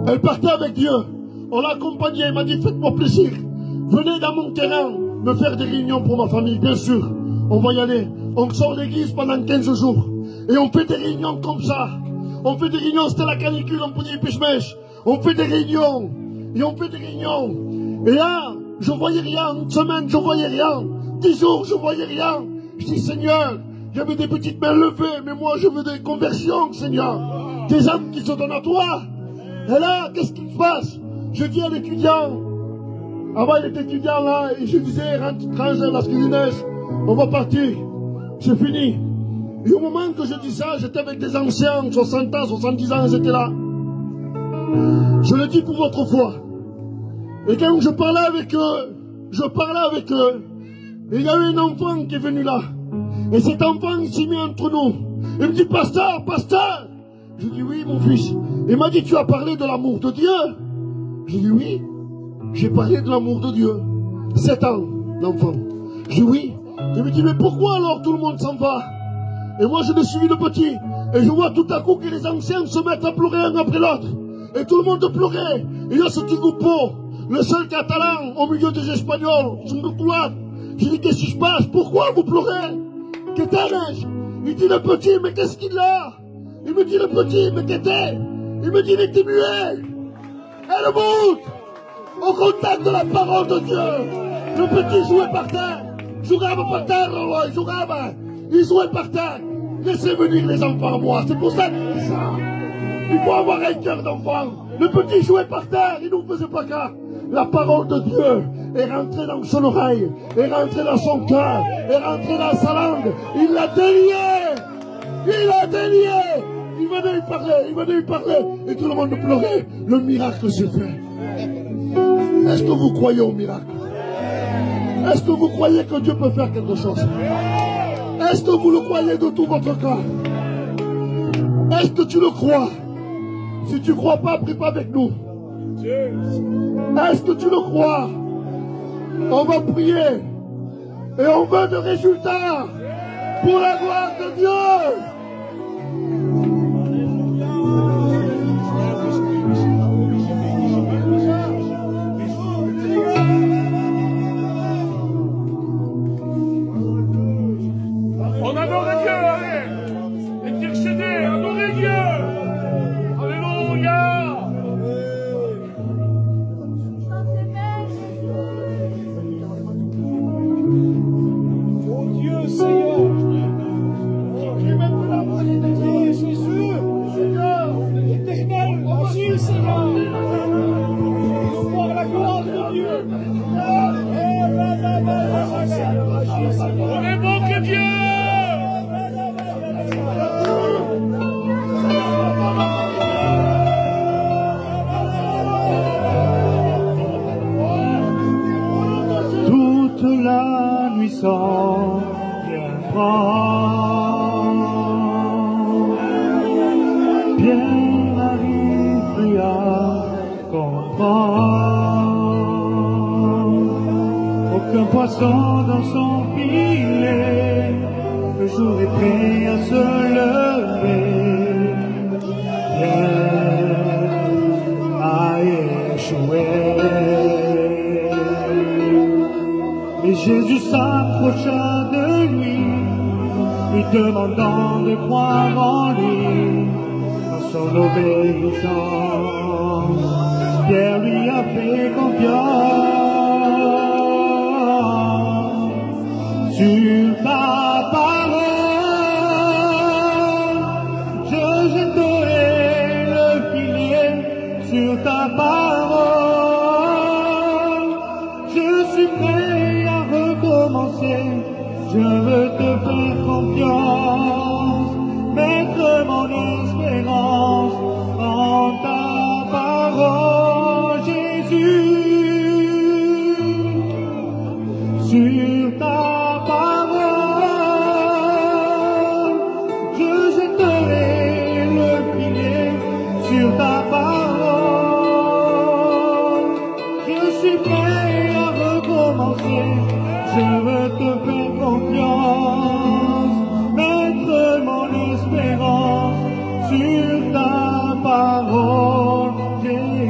Elle partait avec Dieu. On l'a accompagnée, elle m'a dit faites-moi plaisir. Venez dans mon terrain me faire des réunions pour ma famille, bien sûr. On va y aller. On sort l'église pendant 15 jours. Et on fait des réunions comme ça. On fait des réunions, c'était la canicule, on prenait les pêche-mèches. On fait des réunions. Et on fait des réunions. Et là, je voyais rien. Une semaine, je voyais rien. 10 jours, je voyais rien. Je dis Seigneur, j'avais des petites mains levées, mais moi je veux des conversions, Seigneur. Des âmes qui se donnent à toi. Et là, qu'est-ce qui se passe? Je dis à l'étudiant, avant il était étudiant là, et je disais, rentre la Skilines, on va partir. C'est fini. Et au moment que je dis ça, j'étais avec des anciens, 60 ans, 70 ans, ils étaient là. Je le dis pour votre foi. Et quand je parlais avec eux, et il y a eu un enfant qui est venu là. Et cet enfant, il s'est mis entre nous. Il me dit, pasteur, pasteur. Je dis, oui, mon fils. Il m'a dit, tu as parlé de l'amour de Dieu. Je dis, oui, j'ai parlé de l'amour de Dieu. 7 ans, l'enfant. Je dis, oui. Il me dit, mais pourquoi alors tout le monde s'en va? Et moi, je le suis le petit. Et je vois tout à coup que les anciens se mettent à pleurer un après l'autre. Et tout le monde pleurait. Et il y a ce petit groupe, le seul catalan au milieu des Espagnols, sur le couloir. Je dis, qu'est-ce qui se passe? Pourquoi vous pleurez? Qu'est-ce que il dit le petit, mais qu'est-ce qu'il a? Il me dit le petit, mais qu'est-ce? Il me dit, il était muet. Et le bout, au contact de la parole de Dieu, le petit jouait par terre. Jouait par terre, il jouait par terre. Laissez venir les enfants à moi, c'est pour ça qu'il dit ça. Il faut avoir un cœur d'enfant. Le petit jouait par terre, il ne nous faisait pas cas. La parole de Dieu est rentrée dans son oreille, est rentrée dans son cœur, est rentrée dans sa langue. Il l'a délié. Il l'a délié. Il venait lui parler. Et tout le monde pleurait. Le miracle s'est fait. Est-ce que vous croyez au miracle? Est-ce que vous croyez que Dieu peut faire quelque chose? Est-ce que vous le croyez de tout votre cœur? Est-ce que tu le crois? Si tu ne crois pas, prie pas avec nous. Est-ce que tu le crois? On va prier. Et on veut des résultats pour la gloire de Dieu. On adore Dieu, allez. Intercédez, adorez Dieu. Alléluia. On évoque Dieu. Toute la nuit sans bien arrive à comprendre. Aucun poisson dans son filet, le jour est prêt à se lever. Bien a échoué. Et Jésus s'approcha de lui demandant de croire en lui, dans son obéissance. Pierre lui a fait confiance. Sur ta parole, je jetterai le filet. Sur ta parole, je suis prêt à recommencer. Je veux te faire confiance, mettre mon espérance en ta parole, Jésus. Sur ta parole, je jetterai le filet. Sur ta parole, je suis prêt à recommencer. Je veux te faire confiance, mettre mon espérance sur ta parole, Jésus.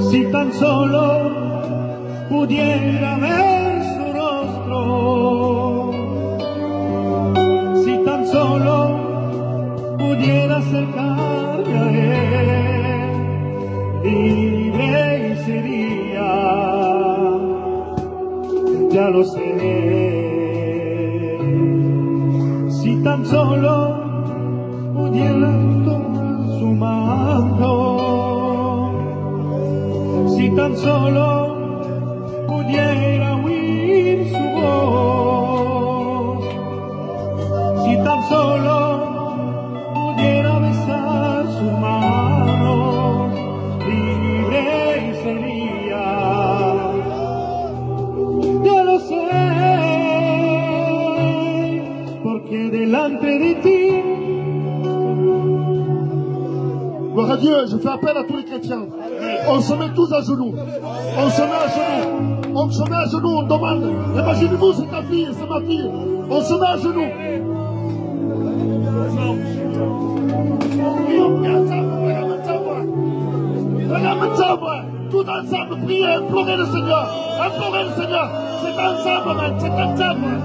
Si tan solo pudiera ver su rostro, si tan solo pudiera acercarme a él, libre sería, ya lo sé. Si tan solo pudiera tomar su mano, si tan solo pudiera oír su voz, si tan solo pudiera besar sus manos, libre sería, ya lo sé, porque delante de ti. Gloire à Dieu, je fais appel à tous les chrétiens. On se met tous à genoux. On se met à genoux. On se met à genoux, on demande. Imaginez-vous, c'est ta fille, c'est ma fille. On se met à genoux. Tout ensemble, priez, implorez le Seigneur. Implorez le Seigneur. C'est ensemble, man, c'est ensemble.